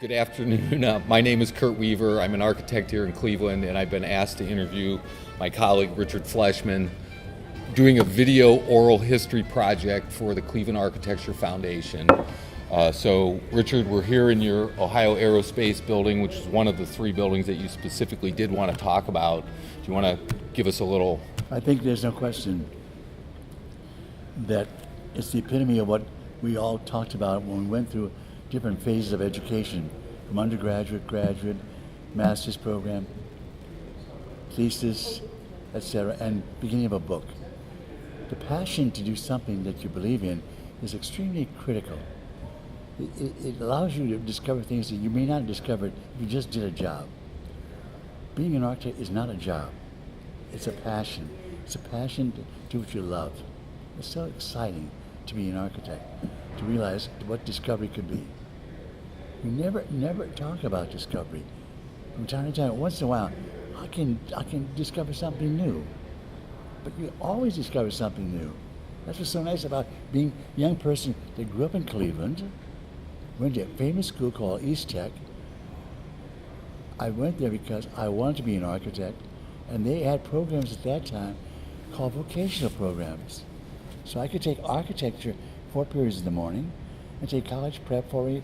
Good afternoon. My name is Kurt Weaver. I'm an architect here in Cleveland, and I've been asked to interview my colleague Richard Fleischman, doing a video oral history project for the Cleveland Architecture Foundation. So, Richard, we're here in your Ohio Aerospace building, which is one of the three buildings that you specifically did want to talk about. Do you want to give us a little? I think there's no question that it's the epitome of what we all talked about when we went through different phases of education, from undergraduate, graduate, master's program, thesis, etc., and beginning of a book. The passion to do something that you believe in is extremely critical. It allows you to discover things that you may not have discovered if you just did a job. Being an architect is not a job. It's a passion. It's a passion to do what you love. It's so exciting to be an architect, to realize what discovery could be. We never talk about discovery. From time to time, once in a while, I can discover something new. But you always discover something new. That's what's so nice about being a young person that grew up in Cleveland, went to a famous school called East Tech. I went there because I wanted to be an architect, and they had programs at that time called vocational programs. So I could take architecture 4 periods in the morning and take college prep 4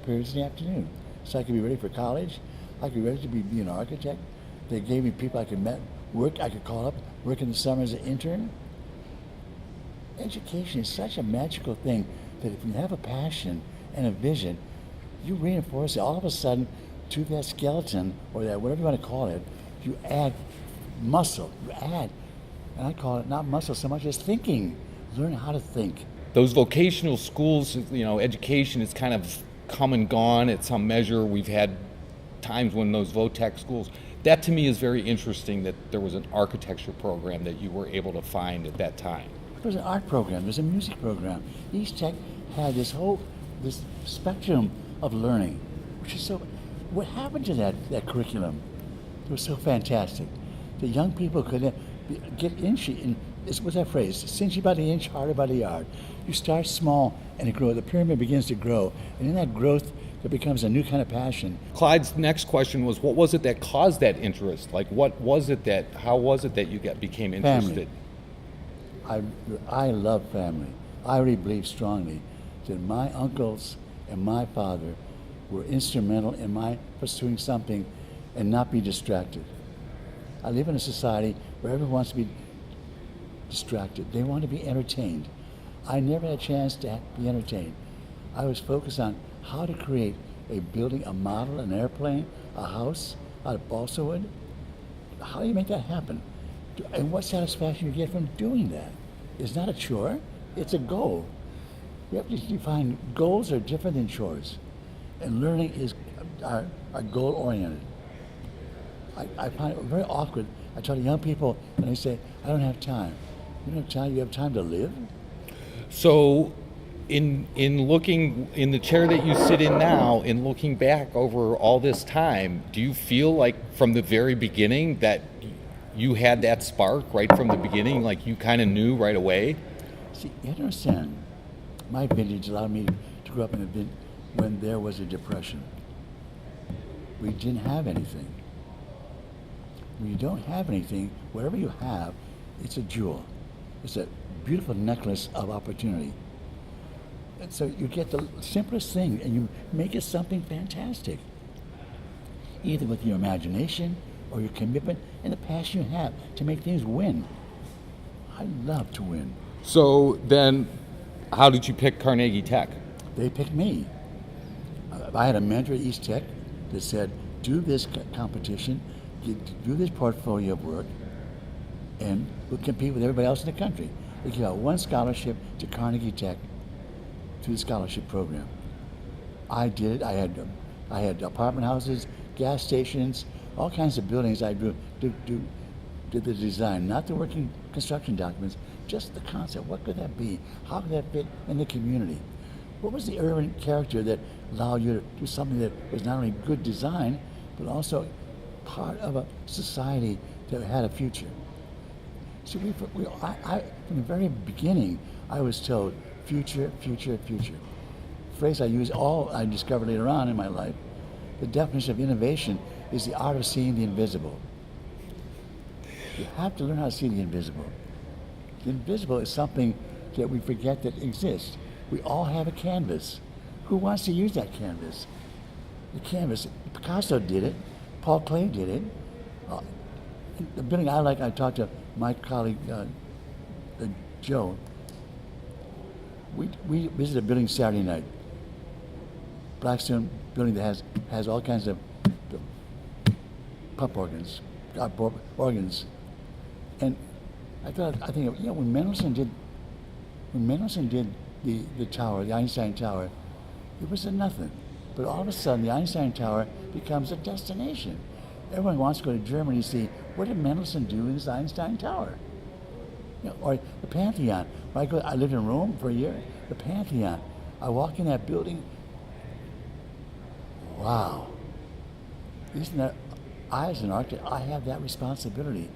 periods in the afternoon. So I could be ready for college. I could be ready to be an architect. They gave me people I could work. I could call up, work in the summer as an intern. Education is such a magical thing that if you have a passion and a vision, you reinforce it. All of a sudden, to that skeleton, or that whatever you want to call it, you add muscle. You add, and I call it not muscle so much as thinking. Learn how to think. Those vocational schools, education is kind of come and gone at some measure. We've had times when those VOTEC schools, that to me is very interesting that there was an architecture program that you were able to find at that time. There was an art program, there was a music program. East Tech had this spectrum of learning, which is so, what happened to that curriculum? It was so fantastic. The young people could get inchy, what's that phrase? Cinchy by the inch, harder by the yard. You start small and it grows. The pyramid begins to grow. And in that growth, there becomes a new kind of passion. Clyde's next question was, what was it that caused that interest? Like, how was it that you became interested? Family. I love family. I really believe strongly that my uncles and my father were instrumental in my pursuing something and not be distracted. I live in a society where everyone wants to be distracted. They want to be entertained. I never had a chance to be entertained. I was focused on how to create a building, a model, an airplane, a house out of balsa wood. How do you make that happen? And what satisfaction you get from doing that? It's not a chore, it's a goal. You have to define goals are different than chores. And learning are goal-oriented. I find it very awkward. I tell the young people, and they say, I don't have time. You don't have time, you have time to live? So, in looking in the chair that you sit in now, in looking back over all this time, do you feel like from the very beginning that you had that spark right from the beginning, like you kind of knew right away? See, you understand, my vintage allowed me to grow up when there was a depression. We didn't have anything. When you don't have anything, whatever you have, it's a jewel. It's a beautiful necklace of opportunity. And so you get the simplest thing and you make it something fantastic. Either with your imagination or your commitment and the passion you have to make things win. I love to win. So then, how did you pick Carnegie Tech? They picked me. I had a mentor at East Tech that said, do this competition, do this portfolio of work, and we'll compete with everybody else in the country. They give out one scholarship to Carnegie Tech through the scholarship program. I did it. I had apartment houses, gas stations, all kinds of buildings. I did the design, not the working construction documents, just the concept. What could that be? How could that fit in the community? What was the urban character that allowed you to do something that was not only good design, but also part of a society that had a future? So from the very beginning, I was told, future, future, future. Phrase I discovered later on in my life, the definition of innovation is the art of seeing the invisible. You have to learn how to see the invisible. The invisible is something that we forget that exists. We all have a canvas. Who wants to use that canvas? The canvas, Picasso did it, Paul Klee did it. The building I like, I talked to my colleague, Joe. We visited a building Saturday night. Blackstone building that has all kinds of pump organs, and I think when Mendelssohn did the tower, the Einstein Tower, it was a nothing. But all of a sudden, the Einstein Tower becomes a destination. Everyone wants to go to Germany to see what did Mendelssohn do in his Einstein Tower. Or the Pantheon. I lived in Rome for a year. The Pantheon. I walk in that building. Wow. Isn't that? I, as an architect, I have that responsibility.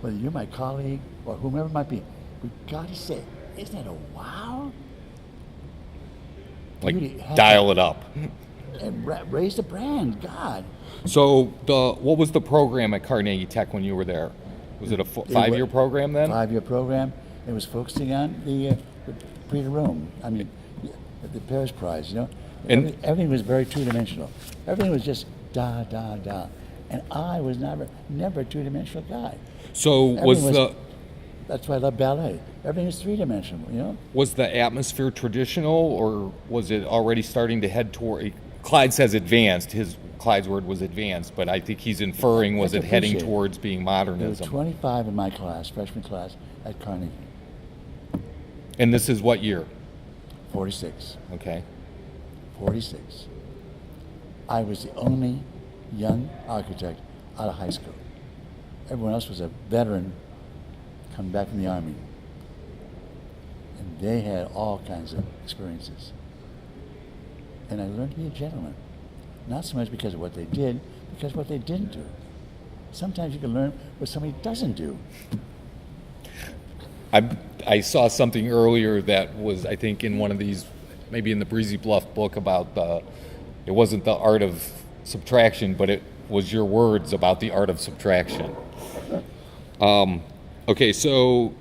Whether you're my colleague or whomever it might be, we've got to say, isn't that a wow? Like dial it up. And raise the brand, God. So what was the program at Carnegie Tech when you were there? Was it a 5-year program then? 5-year program. It was focusing on the Prix de Rome. I mean, the Paris Prize. And everything was very two-dimensional. Everything was just da da da, and I was never a two-dimensional guy. So that's why I love ballet. Everything is three-dimensional. Was the atmosphere traditional, or was it already starting to head toward? Clyde says advanced. Clyde's word was advanced, but I think he's inferring was it heading towards being modernism? There were 25 in my class, freshman class at Carnegie. And this is what year? 46. Okay. 46. I was the only young architect out of high school. Everyone else was a veteran coming back from the Army. And they had all kinds of experiences. And I learned to be a gentleman. Not so much because of what they did, because of what they didn't do. Sometimes you can learn what somebody doesn't do. I saw something earlier that was, I think, in one of these, maybe in the Breezy Bluff book about it wasn't the art of subtraction, but it was your words about the art of subtraction. Okay, so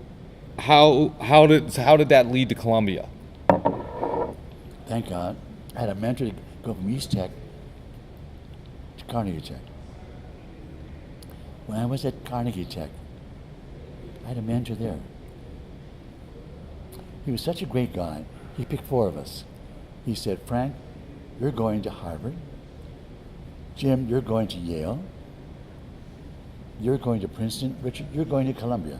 how did that lead to Columbia? Thank God. I had a mentor to go from East Tech to Carnegie Tech. When I was at Carnegie Tech, I had a mentor there. He was such a great guy. He picked 4 of us. He said, Frank, you're going to Harvard. Jim, you're going to Yale. You're going to Princeton. Richard, you're going to Columbia.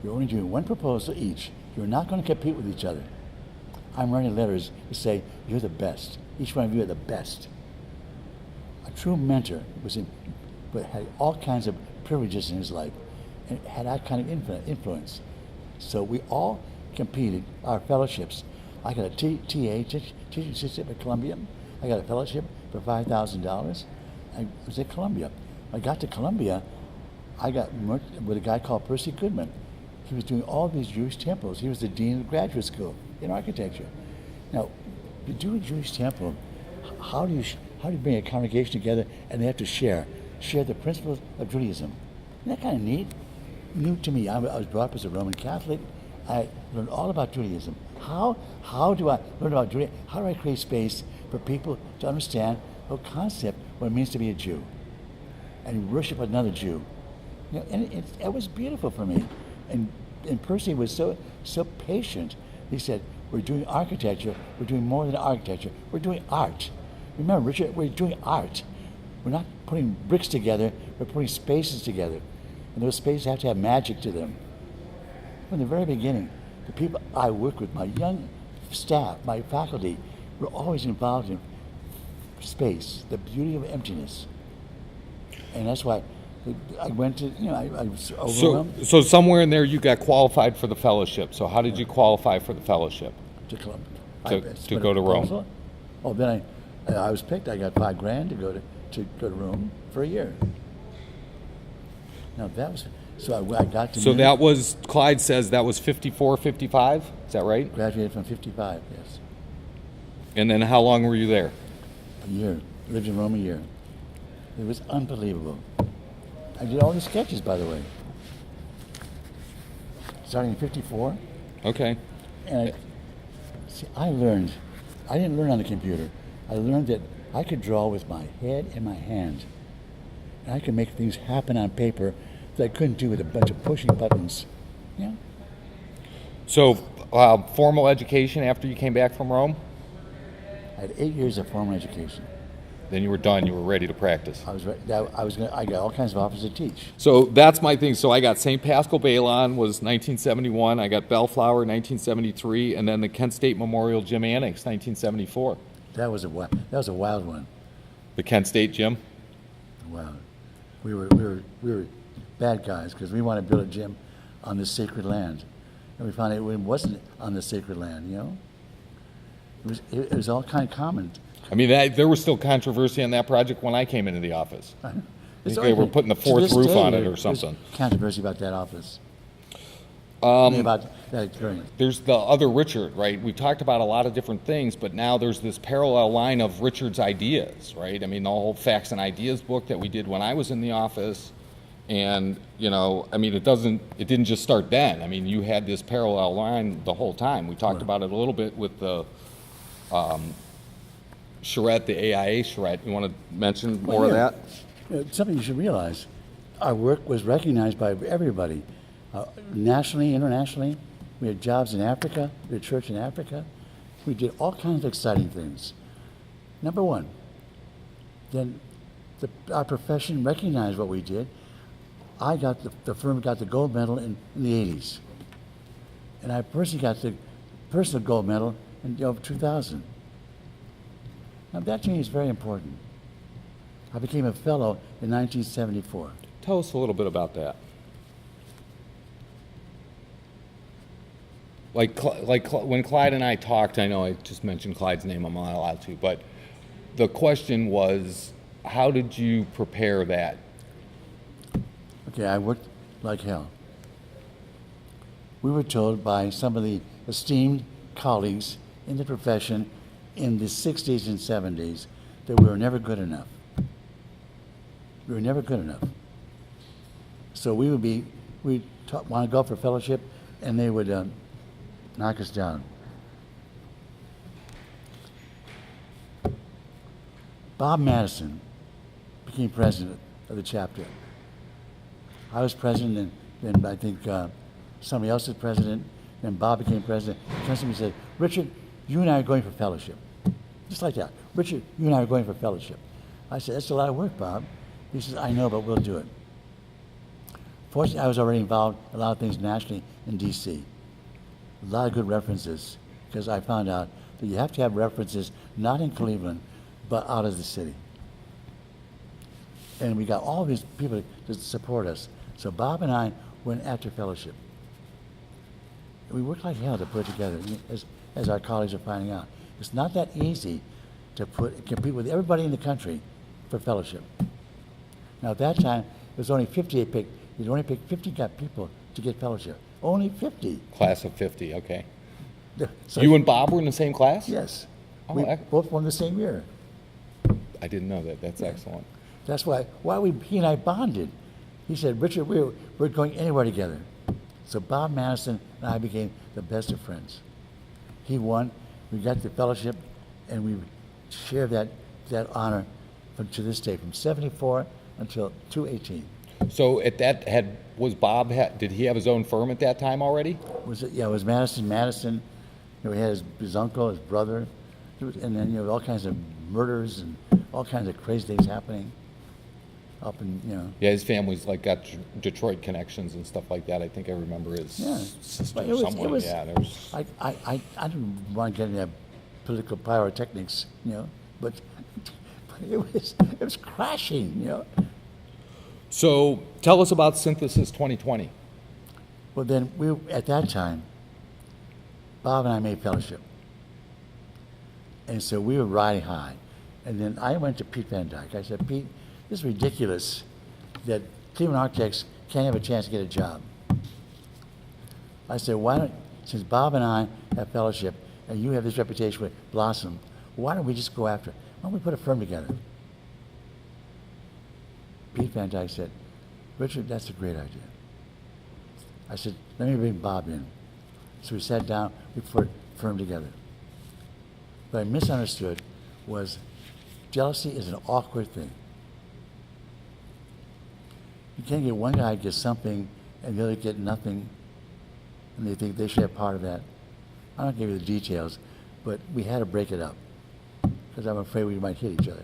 You're only doing one proposal each. You're not going to compete with each other. I'm writing letters to say, you're the best. Each one of you are the best. A true mentor but had all kinds of privileges in his life and had that kind of influence. So we all competed, our fellowships. I got a TA, teaching assistant at Columbia. I got a fellowship for $5,000. I was at Columbia. When I got to Columbia, I got with a guy called Percy Goodman. He was doing all these Jewish temples. He was the dean of the graduate school in architecture. Now, you do a Jewish temple, how do you bring a congregation together and they have to share the principles of Judaism? Isn't that kind of neat? New to me. I was brought up as a Roman Catholic. I learned all about Judaism. How do I learn about Judaism? How do I create space for people to understand the concept, what it means to be a Jew, and worship another Jew? And it was beautiful for me. And Percy was so patient. He said, we're doing architecture. We're doing more than architecture. We're doing art. Remember, Richard, we're doing art. We're not putting bricks together. We're putting spaces together. And those spaces have to have magic to them. From the very beginning, the people I work with, my young staff, my faculty, were always involved in space, the beauty of emptiness. And that's why I went to, I was overwhelmed. So somewhere in there you got qualified for the fellowship. So how did you qualify for the fellowship? To Columbia. To go to Rome. Oh, then I was picked. I got $5,000 to go to Rome for a year. Now that was, so I got to. So that was, Clyde says that was 54, 55? Is that right? Graduated from 55, yes. And then how long were you there? A year. Lived in Rome a year. It was unbelievable. I did all the sketches, by the way. Starting in '54. Okay. And I learned, I didn't learn on the computer. I learned that I could draw with my head and my hand. And I could make things happen on paper that I couldn't do with a bunch of pushing buttons. Yeah. So, formal education after you came back from Rome? I had 8 years of formal education. Then you were done. You were ready to practice. I got all kinds of offers to teach. So that's my thing. So I got St. Paschal Balon was 1971. I got Bellflower 1973, and then the Kent State Memorial Gym Annex 1974. That was a wild one. The Kent State Gym. Wow. We were bad guys because we wanted to build a gym on this sacred land, and we found it wasn't on the sacred land. You know, it was all kind of common. I mean, there was still controversy on that project when I came into the office. I think they were putting the fourth roof on it or something. Controversy about that office. About that experience. There's the other Richard, right? We talked about a lot of different things, but now there's this parallel line of Richard's ideas, right? I mean, the whole Facts and Ideas book that we did when I was in the office, and I mean, it didn't just start then. I mean, you had this parallel line the whole time. We talked about it a little bit with the charrette, the AIA charrette. You want to mention more of that? Something you should realize. Our work was recognized by everybody, nationally, internationally. We had jobs in Africa. We had church in Africa. We did all kinds of exciting things. Number one, then our profession recognized what we did. The firm got the gold medal in the 80s. And I personally got the personal gold medal in 2000. Now, that change is very important. I became a fellow in 1974. Tell us a little bit about that. Like when Clyde and I talked, I know I just mentioned Clyde's name, I'm not allowed to, but the question was, how did you prepare that? Okay, I worked like hell. We were told by some of the esteemed colleagues in the profession in the 60s and 70s that we were never good enough. We were never good enough. So we'd want to go for fellowship, and they would knock us down. Bob Madison became president of the chapter. I was president, and then I think somebody else was president, then Bob became president. He comes to me and said, "Richard, you and I are going for fellowship." Just like that. "Richard, you and I are going for fellowship." I said, "That's a lot of work, Bob." He says, "I know, but we'll do it." Fortunately, I was already involved in a lot of things nationally in D.C. A lot of good references, because I found out that you have to have references not in Cleveland, but out of the city. And we got all these people to support us. So Bob and I went after fellowship. We worked like hell to put it together, as our colleagues are finding out. It's not that easy to compete with everybody in the country for fellowship. Now at that time, it was only 58 picked. You'd only pick 50 people to get fellowship. Only 50. Class of 50, okay. So you and Bob were in the same class? Yes. Oh, We both won the same year. I didn't know that. That's excellent. That's why he and I bonded. He said, "Richard, we're going anywhere together." So Bob Madison and I became the best of friends. He won. We got the fellowship, and we share that honor to this day, from 74 until 2018. So at that did he have his own firm at that time already? It was Madison. He had his uncle, his brother, and then all kinds of murders and all kinds of crazy things happening up in Yeah, his family's got Detroit connections and stuff like that. I think I remember his sister or someone. There was. I didn't want to get into political pyrotechnics, but it was crashing, So tell us about Synthesis 2020. Well, then at that time, Bob and I made fellowship, and so we were riding high. And then I went to Pete Van Dyke. I said, "Pete, this is ridiculous that Cleveland architects can't have a chance to get a job." I said, since Bob and I have fellowship and you have this reputation with Blossom, why don't we just go after it? why don't we put a firm together? Pete Van Dyke said, Richard, that's a great idea. I said, let me bring Bob in. So we sat down, we put a firm together. What I misunderstood was jealousy is an awkward thing. You can't get one guy get something and the other get nothing, and they think they should have part of that. I don't give you the details, but we had to break it up because I'm afraid we might hit each other.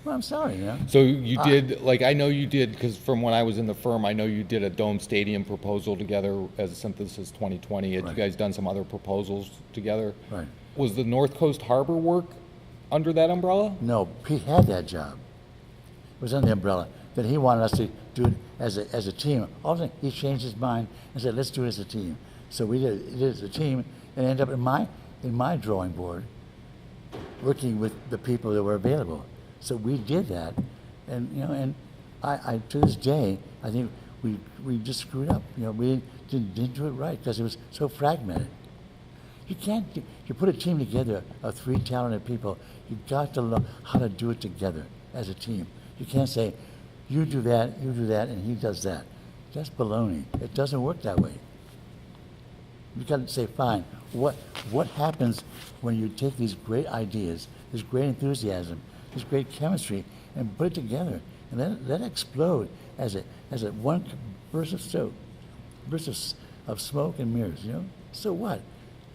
Well, I'm sorry, you know. So you did, like, I know you did, because from when I was in the firm, I know you did a Dome Stadium proposal together as a Synthesis 2020. Had Right. you guys done some other proposals together? Right. Was the North Coast Harbor work under that umbrella? No, Pete had that job. It was under the umbrella. Then he wanted us to do it as a team. All of a sudden, he changed his mind and said, let's do it as a team. So we did it as a team, and ended up in my drawing board, working with the people that were available. So we did that, and you know, and I to this day, I think we just screwed up. You know, we didn't do it right because it was so fragmented. You can't you put a team together of 3 talented people. You got to learn how to do it together as a team. You can't say, you do that, and he does that. That's baloney. It doesn't work that way. You got to say, fine. What happens when you take these great ideas, this great enthusiasm, this great chemistry, and put it together, and let it explode as a one burst of smoke and mirrors. You know. So what?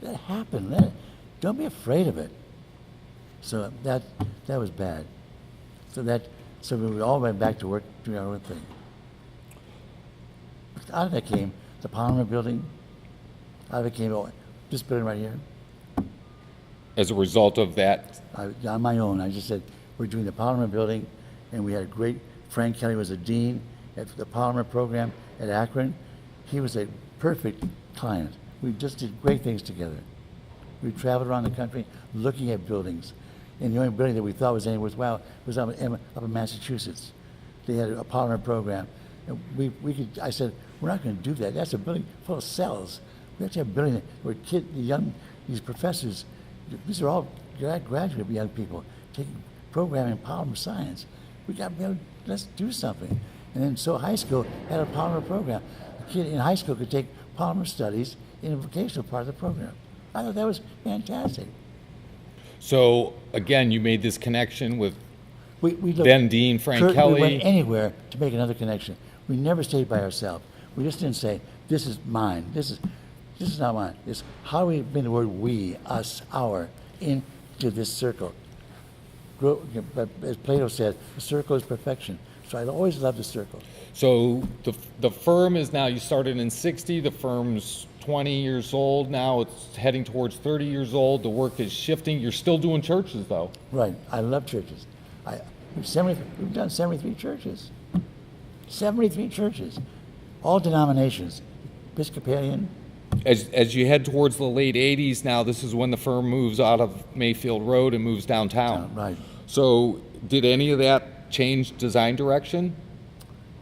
Let it happen. Don't be afraid of it. So that was bad. So we all went back to work doing our own thing. Out of that came the Polymer building. Out of it came this building right here. As a result of that? On my own, I just said, we're doing the Polymer building, and we had a great, Frank Kelly was a dean at the Polymer program at Akron. He was a perfect client. We just did great things together. We traveled around the country looking at buildings. And the only building that we thought was any worthwhile was up in Massachusetts. They had a polymer program. And I said, we're not going to do that. That's a building full of cells. We have to have a building where these professors, these are all graduate young people taking programming in polymer science. We got to be able, let's do something. And then so high school had a polymer program. A kid in high school could take polymer studies in a vocational part of the program. I thought that was fantastic. So again, you made this connection with We then Dean Frank Kurt, Kelly. We went anywhere to make another connection. We never stayed by ourselves. We just didn't say, this is mine. This is not mine. It's how do we bring the word we, us, our, into this circle. But as Plato said, the circle is perfection. So I always loved the circle. So the firm is now, you started in 60, the firm's 20 years old now, it's heading towards 30 years old, the work is shifting. You're still doing churches though. Right, I love churches. We've done 73 churches. 73 churches, all denominations, Episcopalian. As you head towards the late 80s now, this is when the firm moves out of Mayfield Road and moves downtown. Right. So did any of that change design direction?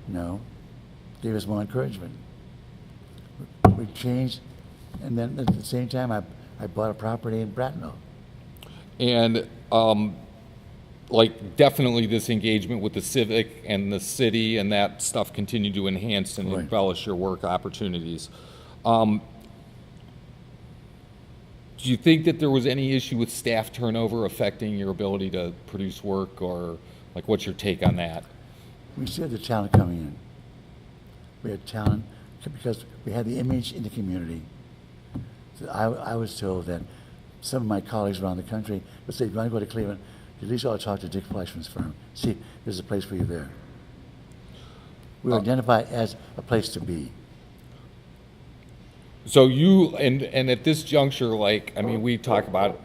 No, gave us more encouragement. We changed, and then at the same time, I bought a property in Bracknell. And like definitely this engagement with the civic and the city and that stuff continued to enhance and Right. embellish your work opportunities. Do you think that there was any issue with staff turnover affecting your ability to produce work, or like what's your take on that? We still had the talent coming in. We had talent because we had the image in the community. So I was told that some of my colleagues around the country would say, if you want to go to Cleveland, you at least ought to talk to Dick Fleischman's firm. See, there's a place for you there. We were identified as a place to be. So you, and at this juncture, like, I mean, we talk about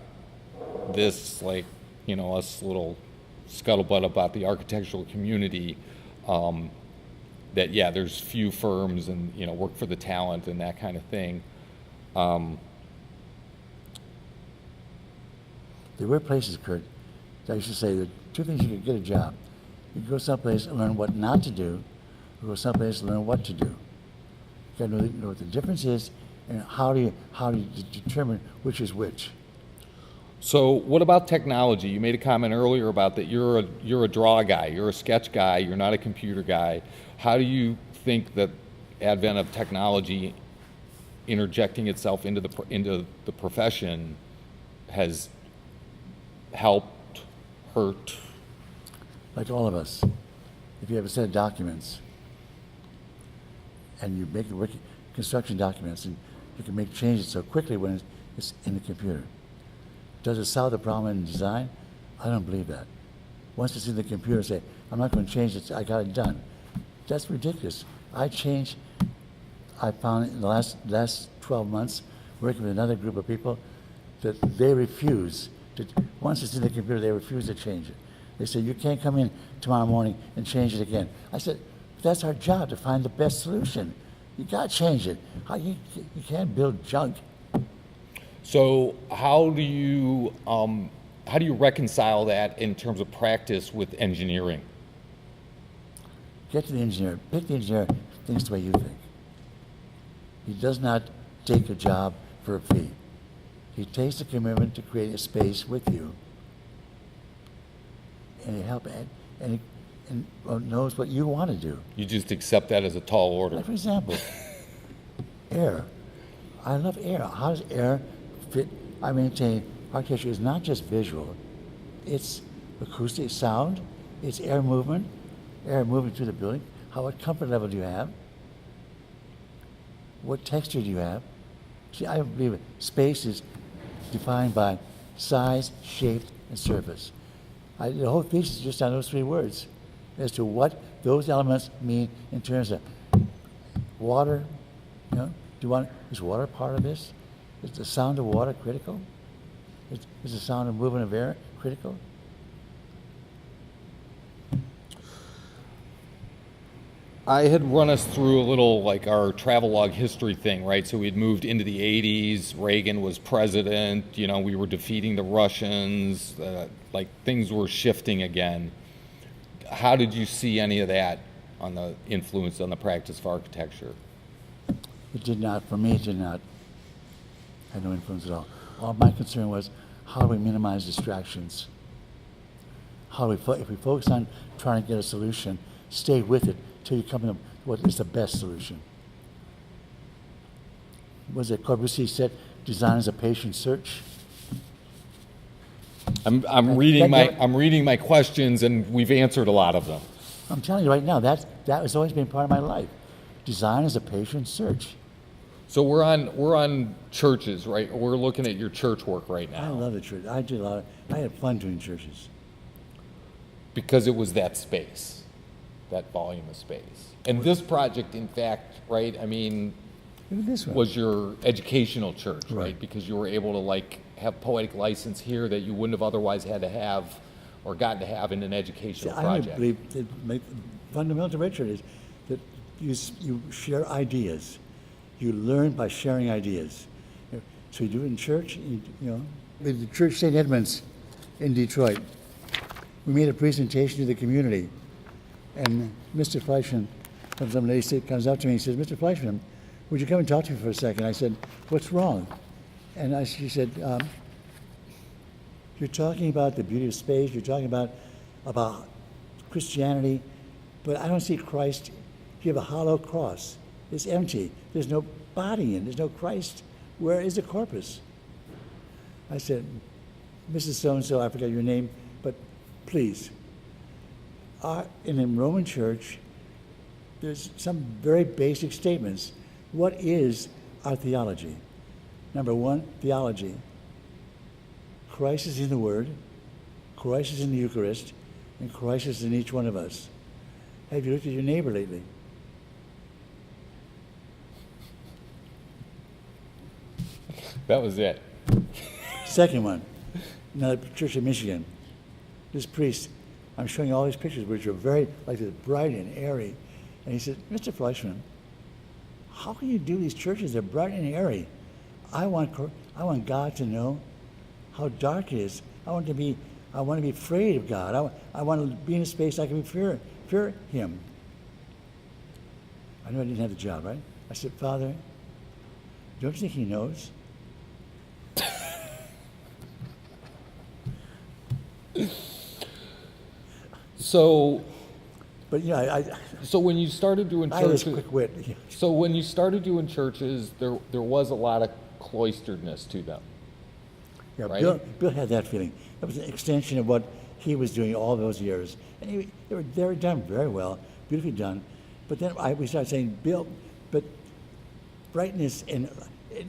this, like, you know, us little scuttlebutt about the architectural community, that, yeah, there's few firms and, you know, work for the talent and that kind of thing. There were places, Kurt, that I used to say that 2 things you could get a job. You could go someplace and learn what not to do, or go someplace and learn what to do. You got to know what the difference is, and how do you determine which is which. So what about technology? You made a comment earlier about that you're a draw guy, you're a sketch guy, you're not a computer guy. How do you think that advent of technology interjecting itself into the profession has helped, hurt? Like all of us, if you have a set of documents and you make construction documents and you can make changes so quickly when it's in the computer. Does it solve the problem in design? I don't believe that. Once it's in the computer, say, I'm not going to change it, I got it done. That's ridiculous. I found in the last 12 months, working with another group of people, that they refuse to, once it's in the computer, they refuse to change it. They say, you can't come in tomorrow morning and change it again. I said, that's our job, to find the best solution. You got to change it. You can't build junk. So how do you reconcile that in terms of practice with engineering? Get to the engineer. Pick the engineer who thinks the way you think. He does not take a job for a fee. He takes a commitment to create a space with you, and he knows what you want to do. You just accept that as a tall order. Like, for example, air. I love air. How does air fit? I maintain architecture is not just visual. It's acoustic sound. It's air movement through the building. What comfort level do you have? What texture do you have? See, I believe it. Space is defined by size, shape, and surface. The whole thesis is just on those three words as to what those elements mean in terms of water. Is water part of this? Is the sound of water critical? Is the sound of movement of air critical? I had run us through a little like our travelogue history thing, right? So we'd moved into the 80s, Reagan was president, we were defeating the Russians, like things were shifting again. How did you see any of that on the influence on the practice of architecture? It did not, for me it did not. Had no influence at all. All my concern was, how do we minimize distractions? If we focus on trying to get a solution, stay with it till you come to what is the best solution. Was it Corbusier said, design is a patient search? I'm reading my questions, and we've answered a lot of them. I'm telling you right now, that has always been part of my life. Design is a patient search. So we're on churches, right? We're looking at your church work right now. I love the church. I had fun doing churches. Because it was that space, that volume of space. And this project, in fact, right, was your educational church, right? Because you were able to have poetic license here that you wouldn't have otherwise had to have or gotten to have in an educational project. I believe the fundamental to Richard is that you share ideas. You learn by sharing ideas. So you do it in church, The Church St. Edmunds in Detroit. We made a presentation to the community, and Mr. Fleischman, some lady comes up to me and says, Mr. Fleischman, would you come and talk to me for a second? I said, what's wrong? And she said, you're talking about the beauty of space, you're talking about Christianity, but I don't see Christ. You have a hollow cross. It's empty. There's no body in it. There's no Christ. Where is the corpus? I said, Mrs. So-and-so, I forgot your name, but please, in the Roman Church, there's some very basic statements. What is our theology? Number one, theology. Christ is in the Word, Christ is in the Eucharist, and Christ is in each one of us. Have you looked at your neighbor lately? That was it. Second one, another church in Michigan. This priest, I'm showing you all these pictures which are very bright and airy. And he said, Mr. Fleischman, how can you do these churches? They're bright and airy. I want God to know how dark it is. I want to be afraid of God. I want to be in a space I can fear Him. I knew I didn't have the job, right? I said, Father, don't you think He knows? So, But so when you started doing I had this churches, quick wit. so when you started doing churches, there was a lot of cloisteredness to them. Yeah, Right? Bill had that feeling. It was an extension of what he was doing all those years, and they were done very well, beautifully done. But then we started saying, Bill, but brightness and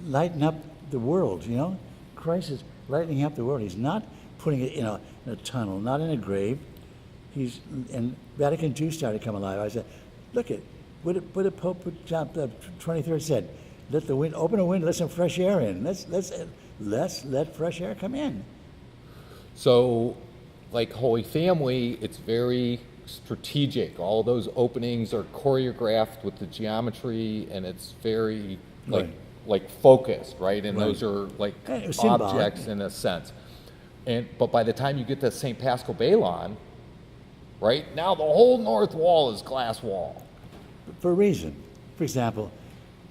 lighten up the world. You know, Christ is lightening up the world. He's not putting it in a tunnel, not in a grave. And Vatican II started to come alive. I said, look at what did Pope John the 23rd said. Let the wind open a window, let some fresh air in. Let's let fresh air come in. So, like Holy Family, it's very strategic. All those openings are choreographed with the geometry, and it's very like focused, right? And those are like And it was symbolic. objects in a sense. But by the time you get to St. Paschal Balon, right now the whole north wall is glass wall. For a reason. For example,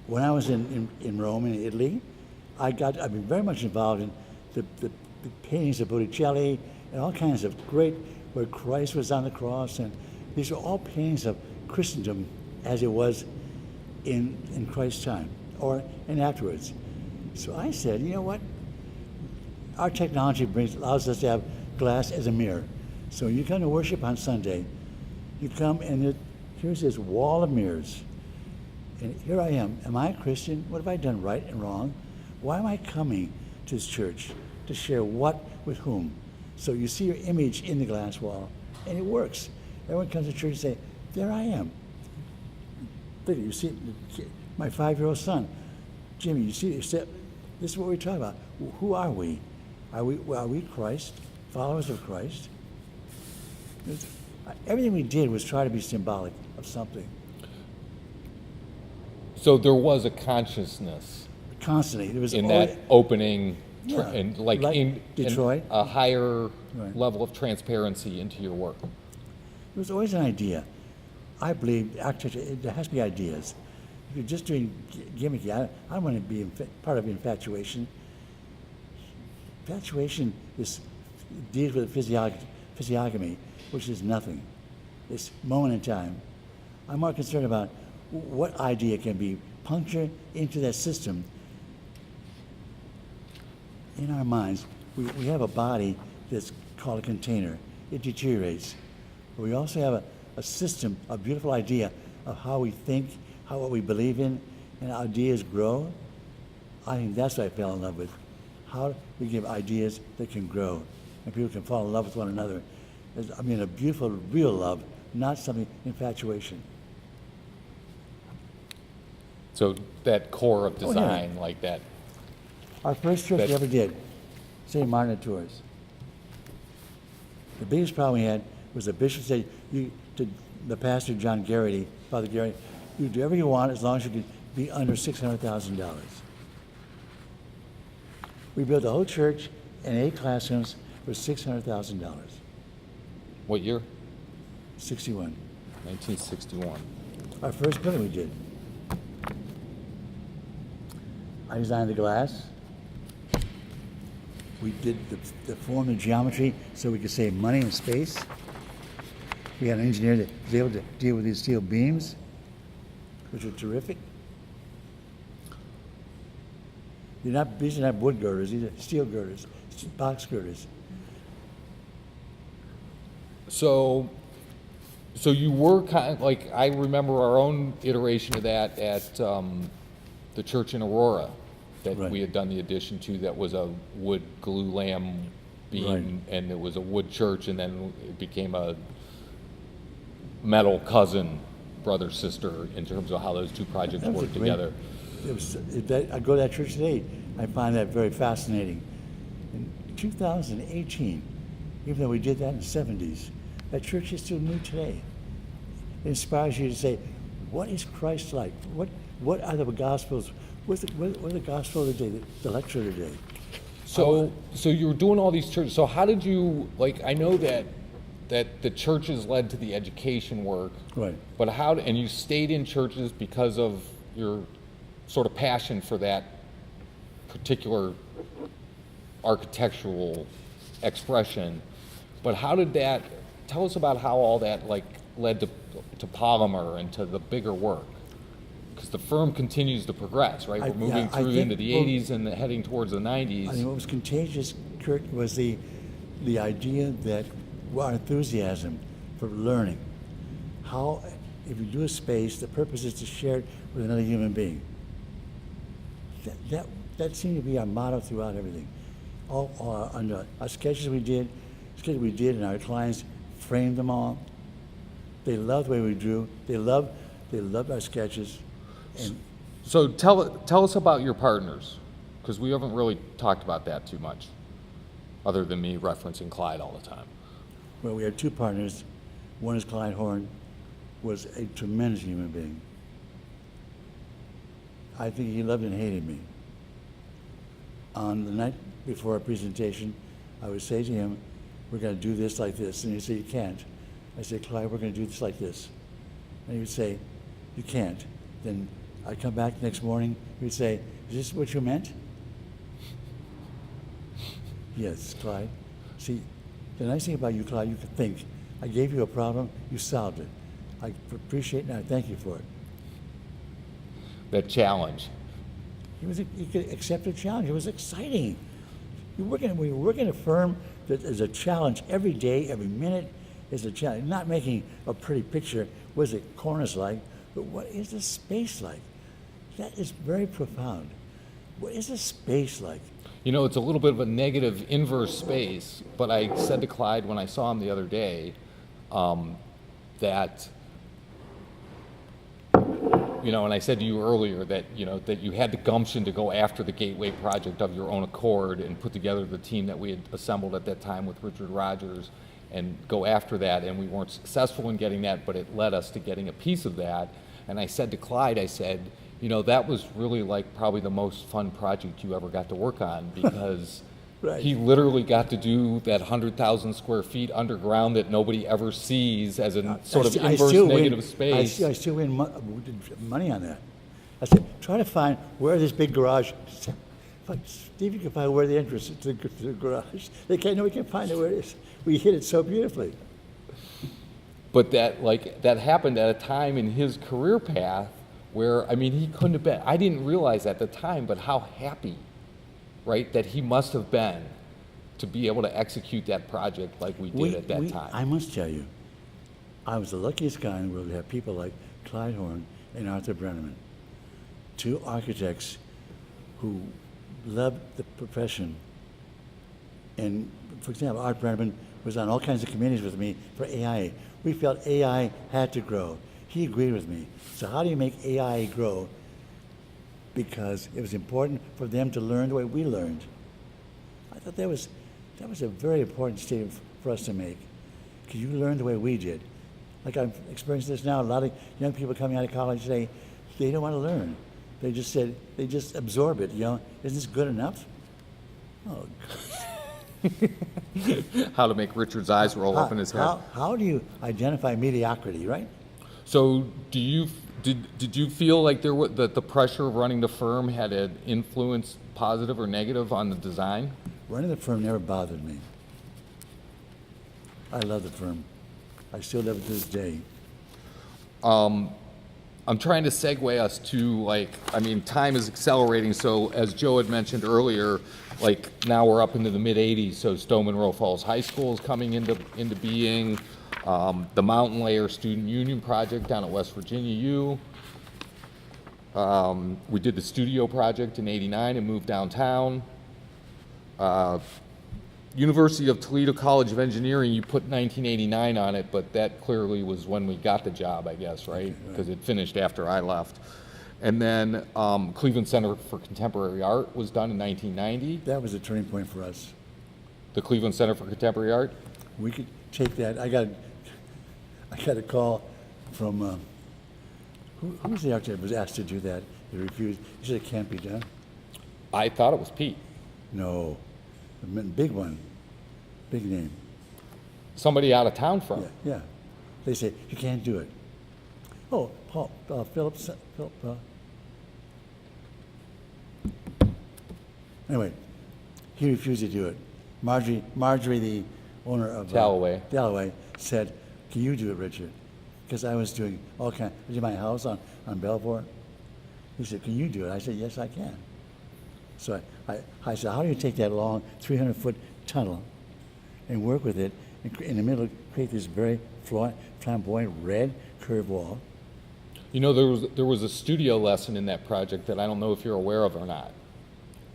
when I was in Rome, in Italy, I've been very much involved in the paintings of Botticelli and all kinds of great, where Christ was on the cross, and these are all paintings of Christendom as it was in Christ's time, and afterwards. So I said, you know what? Our technology allows us to have glass as a mirror. So you come to worship on Sunday, you come and here's this wall of mirrors. And here I am. Am I a Christian? What have I done right and wrong? Why am I coming to this church to share what with whom? So you see your image in the glass wall, and it works. Everyone comes to church and say, there I am. Look, you see my 5-year-old son, Jimmy, you see, this is what we're talking about. Who are we? Are we Christ, followers of Christ? Everything we did was try to be symbolic of something. So there was a consciousness Constantly. There was in always, that opening, Yeah, and like like in Detroit. a higher Right. level of transparency into your work. there was always an idea. I believe architecture, there has to be ideas. If you're just doing gimmicky, I don't want to be part of infatuation. Infatuation deals with physiognomy, which is nothing. It's moment in time. I'm more concerned about what idea can be punctured into that system. In our minds, we have a body that's called a container. It deteriorates. But we also have a system, a beautiful idea of how we think, what we believe in, and ideas grow. I think that's what I fell in love with. How we give ideas that can grow, and people can fall in love with one another. I mean, a beautiful, real love, not something infatuation. So that core of Oh, yeah. design, like that. Our first church we ever did, St. Martin at Tours. The biggest problem we had was the bishop said to the pastor, John Garrity, Father Garrity, you do whatever you want as long as you can be under $600,000. We built the whole church and 8 classrooms for $600,000. What year? 61. 1961. Our first building we did. I designed the glass. We did the form and geometry so we could save money and space. We had an engineer that was able to deal with these steel beams, which were terrific. These are not wood girders, these are steel girders, box girders. So you were kind of like, I remember our own iteration of that at the church in Aurora that Right. we had done the addition to, that was a wood glue lamb beam, Right. and it was a wood church, and then it became a metal cousin, brother, sister, in terms of how those two projects That was a worked great- together. I go to that church today, I find that very fascinating. In 2018, even though we did that in the 70s, that church is still new today. It inspires you to say, what is Christ like? What are the Gospels? What's the Gospel of the day, the lecture of the day? So you were doing all these churches. So how did you, like, I know that the churches led to the education work. Right. But and you stayed in churches because of your sort of passion for that particular architectural expression. But how did that tell us about how all that like led to polymer and to the bigger work. Because the firm continues to progress, right? We're moving through into the 80s and heading towards the 90s. I mean, what was contagious, Kurt, was the idea that our enthusiasm for learning. How, if you do a space, the purpose is to share it with another human being. That seemed to be our motto throughout everything. All under our sketches we did, and our clients framed them all. They loved the way we drew. They loved our sketches. And so tell us about your partners, because we haven't really talked about that too much, other than me referencing Clyde all the time. well, we had two partners. One is Clyde Horn, was a tremendous human being. I think he loved and hated me. On the night before our presentation, I would say to him, we're going to do this like this. And he'd say, you can't. I said, Clyde, we're going to do this like this. And he would say, you can't. Then I'd come back the next morning, he would say, is this what you meant? Yes, Clyde. See, the nice thing about you, Clyde, you could think. I gave you a problem, you solved it. I appreciate it and I thank you for it. That challenge. He could accept a challenge. It was exciting. When you work in a firm that is a challenge every day, every minute is a challenge. Not making a pretty picture, what is it corners like, but what is the space like? That is very profound. What is the space like? You know, it's a little bit of a negative inverse space, but I said to Clyde when I saw him the other day that, you know, and I said to you earlier that, you know, that you had the gumption to go after the Gateway project of your own accord and put together the team that we had assembled at that time with Richard Rogers and go after that, and we weren't successful in getting that, but it led us to getting a piece of that. And I said to Clyde, I said, you know, that was really like probably the most fun project you ever got to work on, because Right. he literally got to do that 100,000 square feet underground that nobody ever sees as a sort of inverse negative space. I still win money on that. I said, try to find where this big garage. Steve, you can find where the entrance is to the garage. They can't. Nobody can find it where it is. We hit it so beautifully. But that happened at a time in his career path where, I mean, he couldn't have been. I didn't realize at the time, but how happy, right, that he must have been to be able to execute that project like we did at that time. I must tell you, I was the luckiest guy in the world to have people like Clyde Horn and Arthur Brenneman, two architects who loved the profession. And for example, Art Brenneman was on all kinds of committees with me for AI. We felt AI had to grow. He agreed with me. So how do you make AI grow? Because it was important for them to learn the way we learned. I thought that was a very important statement for us to make. Because you learn the way we did. Like I'm experiencing this now, a lot of young people coming out of college today, they don't want to learn. They just absorb it, you know. Isn't this good enough? Oh, How to make Richard's eyes roll up in his head. How do you identify mediocrity, right? So did you feel like that the pressure of running the firm had an influence, positive or negative, on the design? Running the firm never bothered me. I love the firm. I still love it to this day. I'm trying to segue us to, like, I mean, time is accelerating. So as Joe had mentioned earlier, like now we're up into the mid 80s. So Stone Monroe Falls High School is coming into being. The Mountain Layer Student Union Project down at West Virginia U. We did the studio project in '89 and moved downtown. University of Toledo College of Engineering, you put 1989 on it, but that clearly was when we got the job, I guess, right? Because it finished after I left. And then Cleveland Center for Contemporary Art was done in 1990. That was a turning point for us. The Cleveland Center for Contemporary Art? We could take that. I got a call from who was the architect that was asked to do that? He refused. He said it can't be done. I thought it was Pete. No, a big one, big name. Somebody out of town from. Yeah. They said you can't do it. Oh, Paul Philip. Anyway, he refused to do it. Marjorie, the owner of Dalloway, said, "Can you do it, Richard?" Because I was doing all kinds. I did my house on Belvoir. He said, "Can you do it?" I said, "Yes, I can." So I said, "How do you take that long 300-foot tunnel and work with it, and in the middle create this very flamboyant red curved wall?" You know, there was a studio lesson in that project that I don't know if you're aware of or not,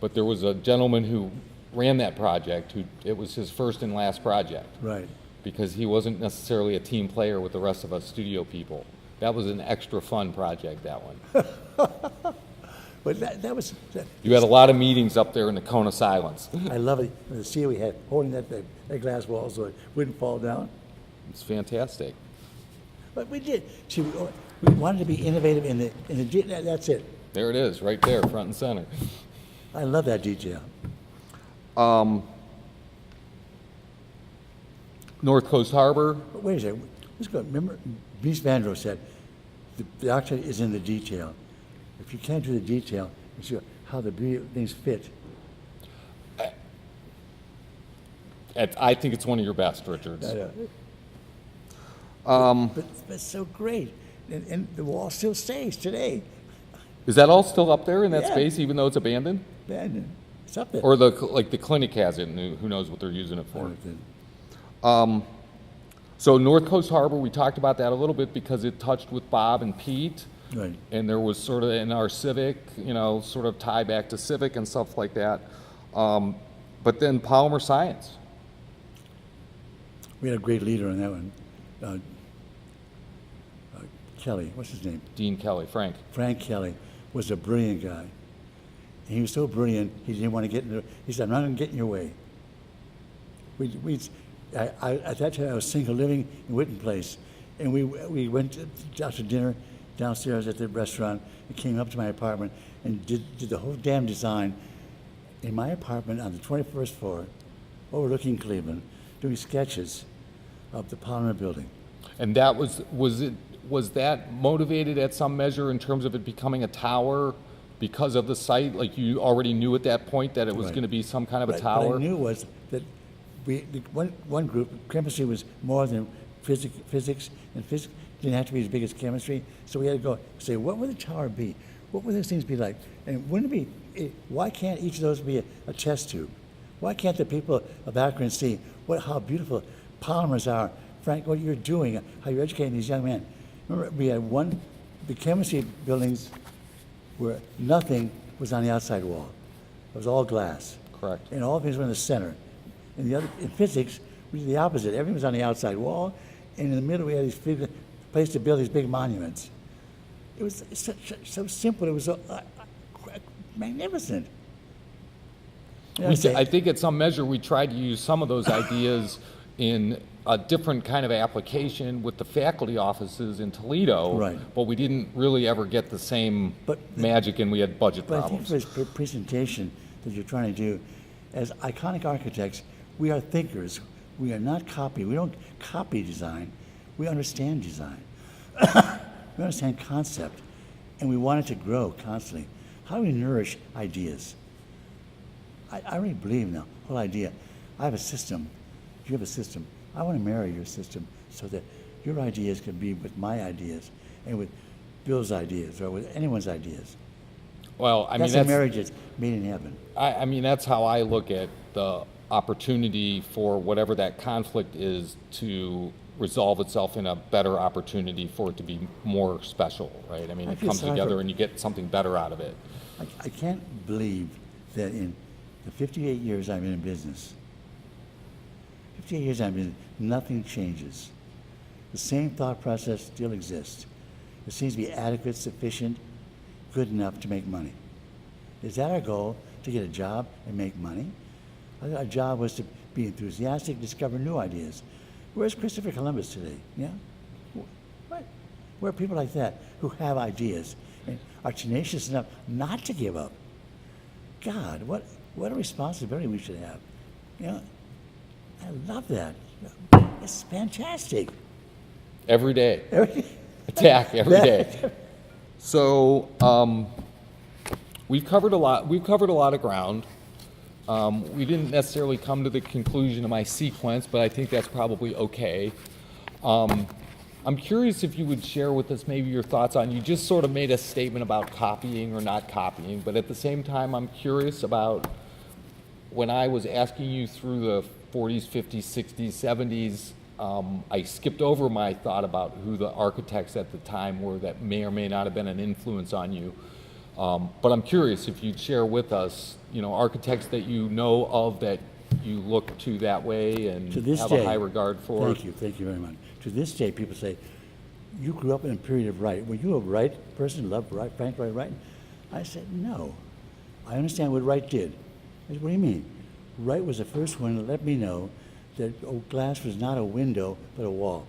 but there was a gentleman who ran that project it was his first and last project. Right. Because he wasn't necessarily a team player with the rest of us studio people. That was an extra fun project, that one. But that was. You had a lot of meetings up there in the cone of silence. I love it. The seal we had holding that glass wall so it wouldn't fall down. It's fantastic. But we did. See, we wanted to be innovative in the. That's it. There it is, right there, front and center. I love that detail. North Coast Harbor. But wait a second. Let's go. Remember, Mies van der Rohe said, the architect is in the detail. If you can't do the detail, you see how the things fit. I think it's one of your best, Richards. But it's so great. And the wall still stays today. Is that all still up there in that Yeah. space, even though it's abandoned? Man, it's up there. Or the clinic has it, and who knows what they're using it for? So North Coast Harbor, we talked about that a little bit because it touched with Bob and Pete. Right. And there was sort of in our civic, sort of tie back to civic and stuff like that. But then polymer science. We had a great leader on that one. Kelly, what's his name? Dean Kelly, Frank. Frank Kelly was a brilliant guy. And he was so brilliant, he didn't want to get in the, he said, "I'm not going to get in your way." At that time, I was single living in Whitten Place. And we went out to dinner downstairs at the restaurant and came up to my apartment and did the whole damn design in my apartment on the 21st floor, overlooking Cleveland, doing sketches of the Polymer building. And that was that motivated at some measure in terms of it becoming a tower because of the site? Like you already knew at that point that it was Right. going to be some kind of a What tower? I knew was that one group, chemistry was more than physics, and physics didn't have to be as big as chemistry. So we had to go say, what would the tower be? What would those things be like? And wouldn't it be, why can't each of those be a test tube? Why can't the people of Akron see how beautiful polymers are? Frank, what you're doing, how you're educating these young men. Remember, we had the chemistry buildings where nothing was on the outside wall. It was all glass. Correct. And all things were in the center. And in physics, we did the opposite. Everything was on the outside wall, and in the middle we had these big place to build these big monuments. It was so simple. It was so magnificent. You know, I think at some measure we tried to use some of those ideas in a different kind of application with the faculty offices in Toledo, Right. but we didn't really ever get the same But magic, and we had budget But I think problems. for this presentation that you're trying to do, as iconic architects, we are thinkers. We are not copy. We don't copy design. We understand design. We understand concept, and we want it to grow constantly. How do we nourish ideas? I really believe in the whole idea. I have a system. If you have a system, I want to marry your system so that your ideas can be with my ideas and with Bill's ideas or with anyone's ideas. Well, I mean, That's a marriage that's made in heaven. I mean, that's how I look at the opportunity for whatever that conflict is to resolve itself in a better opportunity for it to be more special, right? I mean, I it feel comes sorry together for- and you get something better out of it. I can't believe that in the 58 years I've been in business, 58 years I've been, nothing changes. The same thought process still exists. It seems to be adequate, sufficient, good enough to make money. Is that our goal, to get a job and make money? I thought our job was to be enthusiastic, discover new ideas. Where's Christopher Columbus today? Yeah? What? Where are people like that who have ideas and are tenacious enough not to give up? God, what a responsibility we should have. You know, I love that. It's fantastic. Every day. Attack every day. So we've covered a lot. We've covered a lot of ground. We didn't necessarily come to the conclusion of my sequence, but I think that's probably okay. I'm curious if you would share with us maybe your thoughts on, you just sort of made a statement about copying or not copying, but at the same time, I'm curious about when I was asking you through the 40s, 50s, 60s, 70s, I skipped over my thought about who the architects at the time were that may or may not have been an influence on you. But I'm curious if you'd share with us, architects that you know of that you look to that way and To this have day, a high regard for. Thank you very much. To this day, people say, you grew up in a period of Wright. Were you a Wright person, loved Wright, Frank Lloyd Wright? I said, no. I understand what Wright did. I said, what do you mean? Wright was the first one to let me know that glass was not a window, but a wall.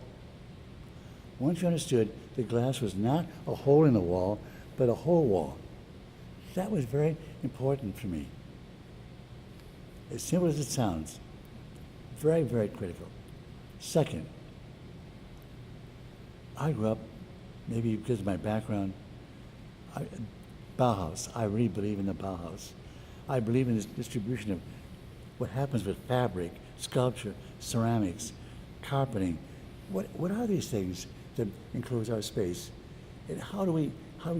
Once you understood that glass was not a hole in the wall, but a whole wall, that was very important for me. As simple as it sounds, very, very critical. Second, I grew up, maybe because of my background, Bauhaus. I really believe in the Bauhaus. I believe in this distribution of what happens with fabric, sculpture, ceramics, carpeting. What are these things that enclose our space? And how do we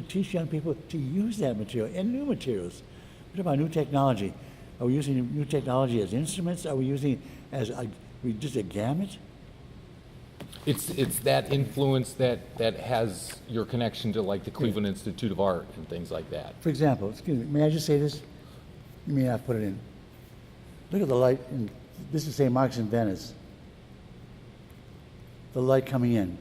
teach young people to use that material and new materials? What about new technology? Are we using new technology as instruments? Are we using it as just a gamut? It's that influence that has your connection to like the Cleveland Institute of Art and things like that. For example, excuse me, may I just say this? You may not put it in. Look at the light, this is St. Mark's in Venice. The light coming in.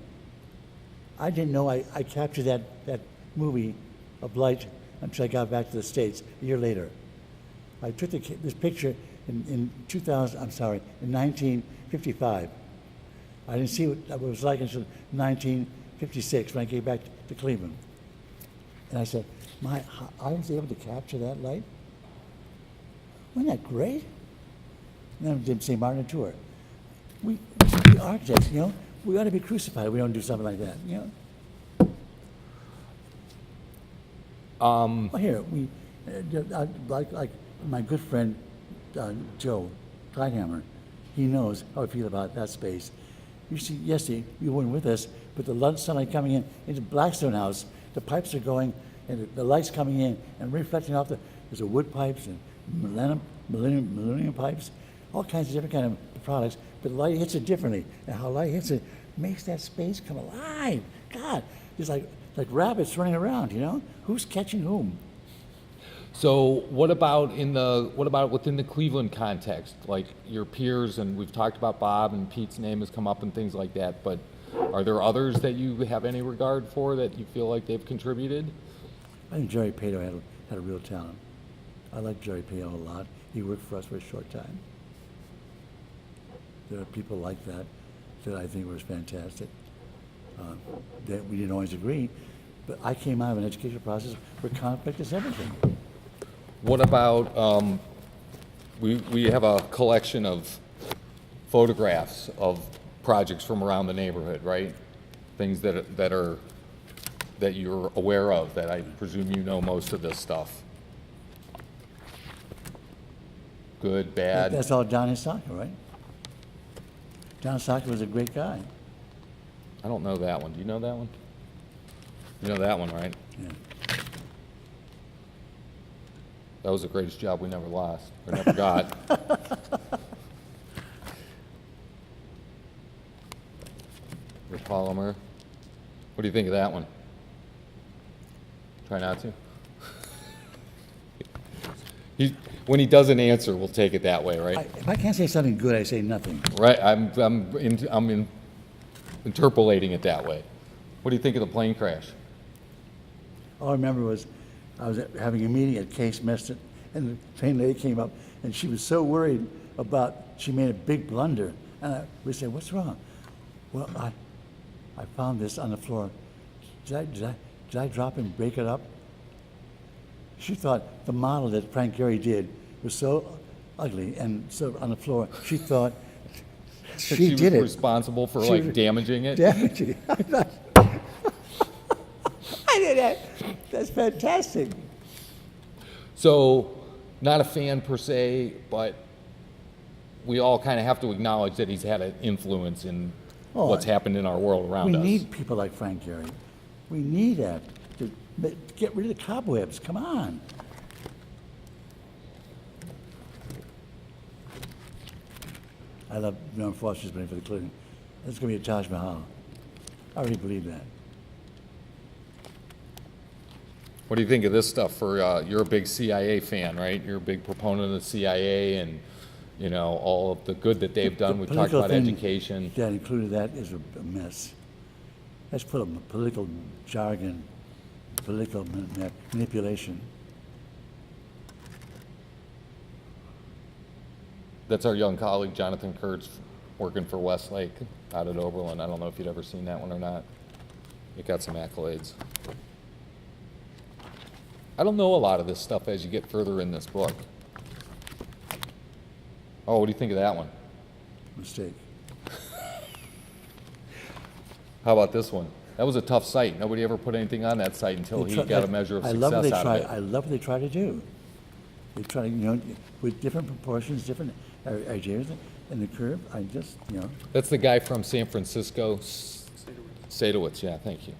I didn't know I captured that movie of light until I got back to the States a year later. I took this picture in 1955. I didn't see what it was like until 1956 when I came back to Cleveland. And I said, I was able to capture that light? Wasn't that great? And then I did St. Martin tour. We architects, we ought to be crucified if we don't do something like that, Well, here, like my good friend Joe Kleinhammer, he knows how I feel about that space. You see, yesterday, you weren't with us, but the sunlight coming in into Blackstone House, the pipes are going, and the light's coming in and reflecting off there's a wood pipes and millennium pipes, all kinds of different kind of products, but the light hits it differently, and how light hits it makes that space come alive. God, it's like rabbits running around, Who's catching whom? So what about within the Cleveland context, like your peers, and we've talked about Bob and Pete's name has come up and things like that, but are there others that you have any regard for that you feel like they've contributed? I think Jerry Pato had a real talent. I like Jerry Pato a lot. He worked for us for a short time. There are people like that I think was fantastic. That we didn't always agree, but I came out of an educational process where conflict is everything. What about, we have a collection of photographs of projects from around the neighborhood, right? Things that you're aware of, that I presume you know most of this stuff. Good, bad? That's all Don Hisaka, right? Don Hisaka was a great guy. I don't know that one. Do you know that one? You know that one, right? Yeah. That was the greatest job we never lost, or never got. The polymer. What do you think of that one? Try not to. When he doesn't answer, we'll take it that way, right? If I can't say something good, I say nothing. Right. I'm interpolating it that way. What do you think of the plane crash? All I remember was I was having a meeting at Case Meston, and the train lady came up, and she was so worried she made a big blunder. And we said, "What's wrong?" Well, I found this on the floor. Did I drop and break it up? She thought the model that Frank Gehry did was so ugly and so on the floor. She thought she was did it. Responsible for damaging it. Damaging it. I did that. That's fantastic. So, not a fan per se, but we all kind of have to acknowledge that he's had an influence in Oh, what's happened in our world around We us. need people like Frank Gehry. We need that to get rid of the cobwebs. Come on. I love Norman Foster's building for the Clinton. It's going to be a Taj Mahal. I already believe that. What do you think of this stuff? You're a big CIA fan, right? You're a big proponent of the CIA and, you know, all of the good that they've done. We've talked about education. That included that is a mess. Let's put a political jargon, political manipulation. That's our young colleague, Jonathan Kurtz, working for Westlake out at Oberlin. I don't know if you'd ever seen that one or not. It got some accolades. I don't know a lot of this stuff as you get further in this book. Oh, what do you think of that one? Mistake. How about this one? That was a tough site. Nobody ever put anything on that site until he got a measure of success out of it. I love what they try to do. They try to, you know, with different proportions, different ideas, and the curve. I just, you know. That's the guy from San Francisco. Sadowitz, yeah, thank you.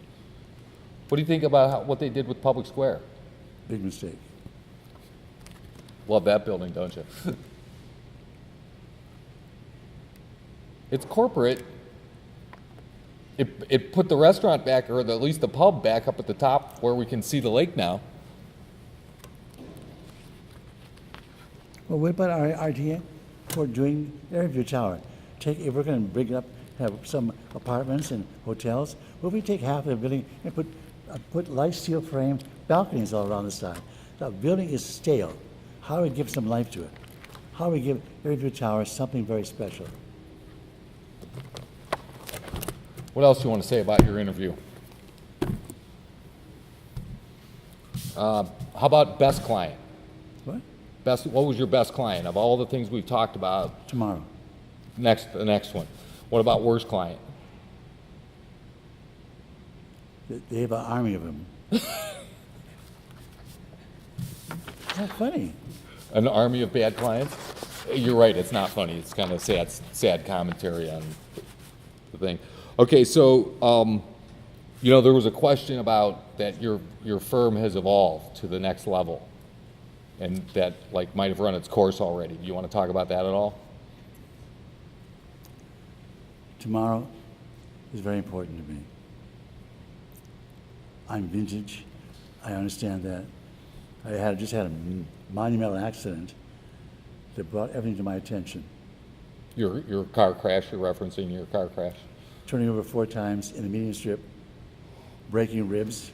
What do you think about what they did with Public Square? Big mistake. Love that building, don't you? It's corporate. It put the restaurant back, or at least the pub back up at the top where we can see the lake now. Well, what about our idea for doing Airview Tower? If we're going to bring up, have some apartments and hotels, what if we take half of the building and put light steel frame balconies all around the side? The building is stale. How do we give some life to it? How do we give Airview Tower something very special? What else do you want to say about your interview? How about best client? What? What was your best client of all the things we've talked about? Tomorrow. The next one. What about worst client? They have an army of them. It's not funny. An army of bad clients? You're right, it's not funny. It's kind of sad commentary on the thing. Okay, so, you know, there was a question about that your firm has evolved to the next level and that, like, might have run its course already. Do you want to talk about that at all? Tomorrow is very important to me. I'm vintage. I understand that. I just had a monumental accident that brought everything to my attention. Your car crash, you're referencing your car crash? Turning over 4 times in the median strip, breaking ribs.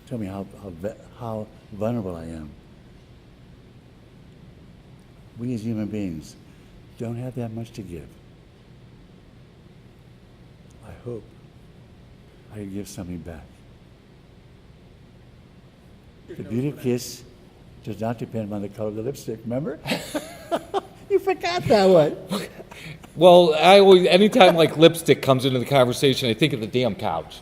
Tell me how vulnerable I am. We as human beings don't have that much to give. I hope I can give something back. The beauty of kiss does not depend on the color of the lipstick, remember? You forgot that one. Well, anytime like lipstick comes into the conversation, I think of the damn couch.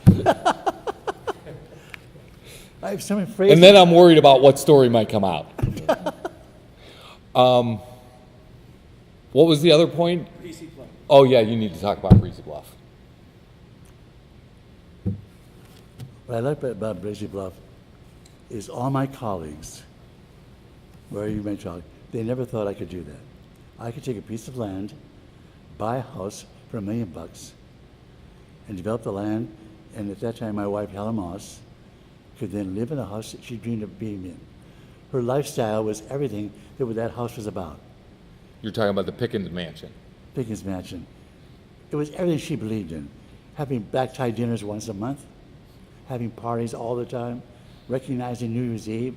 I have some phrases. And then I'm worried about what story might come out. What was the other point? Breezy Bluff. Oh, yeah, you need to talk about Breezy Bluff. What I like about Breezy Bluff is all my colleagues, where you may talk, they never thought I could do that. I could take a piece of land, buy a house for $1 million, and develop the land, and at that time my wife, Helen Moss, could then live in the house that she dreamed of being in. Her lifestyle was everything that house was about. You're talking about the Pickens Mansion. Pickens Mansion. It was everything she believed in. Having black tie dinners once a month, having parties all the time, recognizing New Year's Eve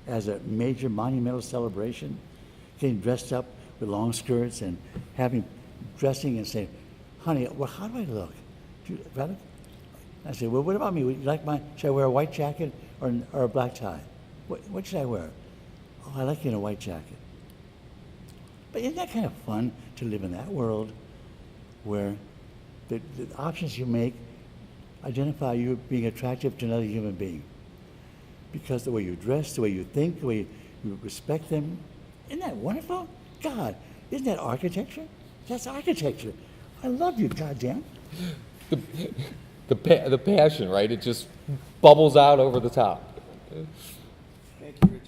as a major monumental celebration, getting dressed up with long skirts and dressing and saying, honey, well, how do I look? I said, well, what about me? Would you like should I wear a white jacket or a black tie? What should I wear? Oh, I like you in a white jacket. But isn't that kind of fun to live in that world where the options you make identify you being attractive to another human being? Because the way you dress, the way you think, the way you respect them, isn't that wonderful? God, isn't that architecture? That's architecture. I love you, goddamn. The passion, right? It just bubbles out over the top. Thank you, Richard.